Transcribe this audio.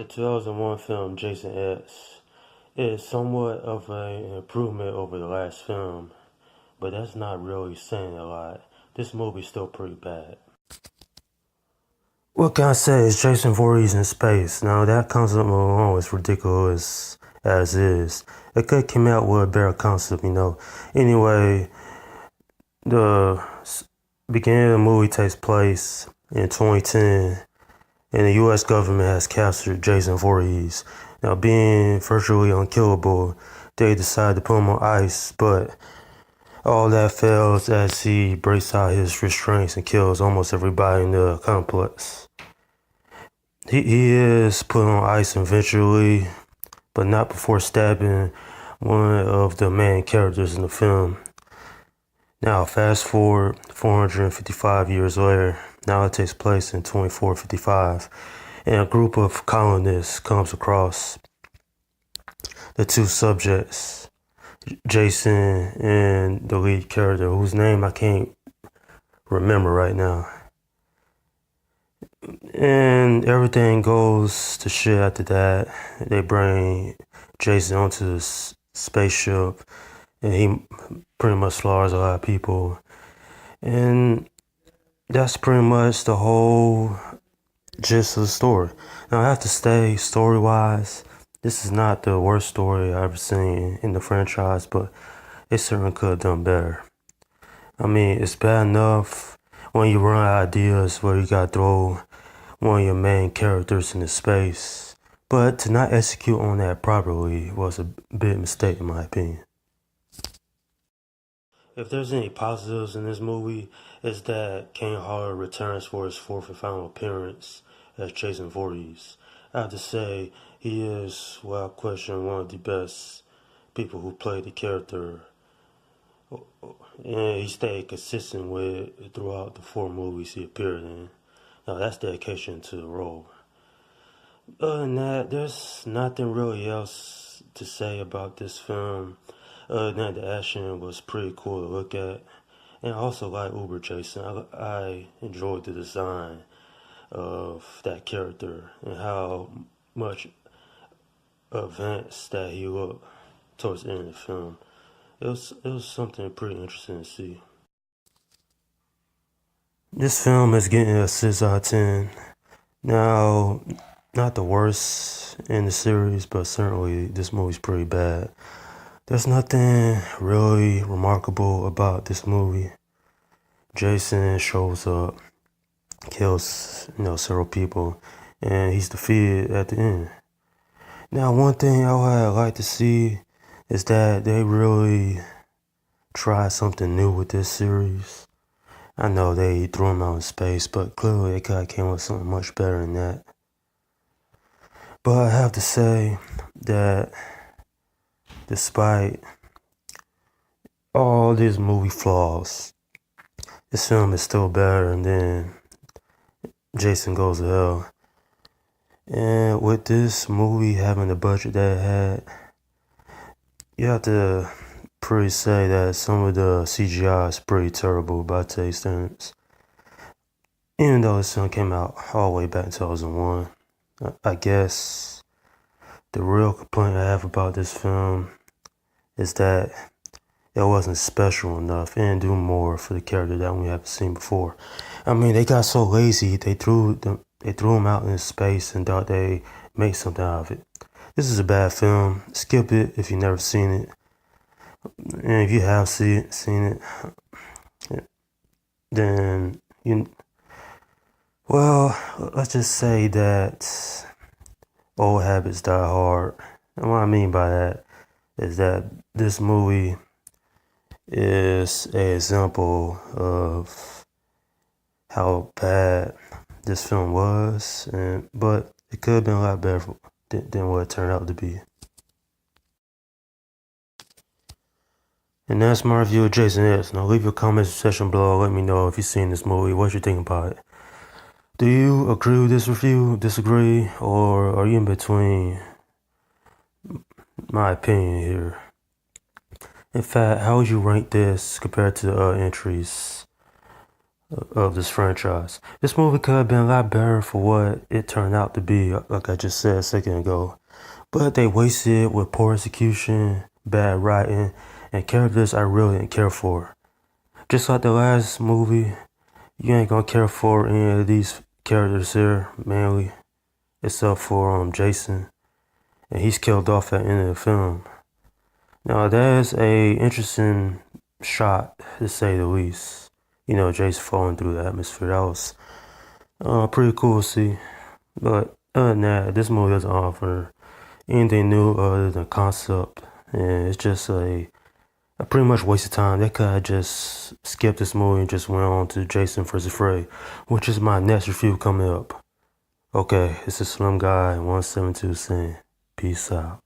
The 2001 film Jason X is somewhat of an improvement over the last film, but that's not really saying a lot. This movie's still pretty bad. What can I say is Jason Voorhees in space. Now that concept alone is ridiculous as is. It could come out with a better concept. Anyway, the beginning of the movie takes place in 2010, and the US government has captured Jason Voorhees. Now, being virtually unkillable, they decide to put him on ice, but all that fails as he breaks out his restraints and kills almost everybody in the complex. He is put on ice eventually, but not before stabbing one of the main characters in the film. Now, fast forward 455 years later. Now it takes place in 2455, and a group of colonists comes across the two subjects, Jason and the lead character, whose name I can't remember right now. And everything goes to shit after that. They bring Jason onto this spaceship, and he pretty much slaughters a lot of people. And that's pretty much the whole gist of the story. Now, I have to say, story-wise, this is not the worst story I've ever seen in the franchise, but it certainly could have done better. I mean, it's bad enough when you run out of ideas where you gotta throw one of your main characters into space, but to not execute on that properly was a big mistake in my opinion. If there's any positives in this movie, it's that Kane Hodder returns for his fourth and final appearance as Jason Voorhees. I have to say, he is, without question, one of the best people who played the character. And he stayed consistent with it throughout the four movies he appeared in. Now, that's dedication to the role. Other than that, there's nothing really else to say about this film. Other than that, the action was pretty cool to look at. And I also like Uber Jason. I enjoyed the design of that character and how much advanced that he looked towards the end of the film. It was something pretty interesting to see. This film is getting a 6 out of 10. Now, not the worst in the series, but certainly this movie's pretty bad. There's nothing really remarkable about this movie. Jason shows up, kills, several people, and he's defeated at the end. Now, one thing I would like to see is that they really try something new with this series. I know they threw him out in space, but clearly they could have came with something much better than that. But I have to say that despite all these movie flaws, this film is still better than Jason Goes to Hell. And with this movie having the budget that it had, you have to pretty say that some of the CGI is pretty terrible by today's standards. Even though this film came out all the way back in 2001, I guess the real complaint I have about this film is that it wasn't special enough and do more for the character that we haven't seen before. I mean, they got so lazy, they threw him out in space and thought they made something out of it. This is a bad film. Skip it if you've never seen it. And if you have seen it, then let's just say that old habits die hard. And what I mean by that is that this movie is an example of how bad this film was, but it could have been a lot better than what it turned out to be. And that's my review of Jason X. Now leave your comments section below. Let me know if you've seen this movie, what you think about it. Do you agree with this review, disagree, or are you in between my opinion here? In fact, how would you rank this compared to the other entries of this franchise. This movie could have been a lot better for what it turned out to be, like I just said a second ago. But they wasted it with poor execution, bad writing, and characters I really didn't care for. Just like the last movie, you ain't gonna care for any of these characters here, mainly, except for Jason, and he's killed off at the end of the film. Now that's a interesting shot, to say the least. You know, Jason falling through the atmosphere. That was pretty cool to see. But other than that, this movie doesn't offer anything new other than concept, and it's just a pretty much waste of time. They could have just skipped this movie and just went on to Jason vs. Freddy, which is my next review coming up. Okay, this is Slim Guy 172 saying peace out.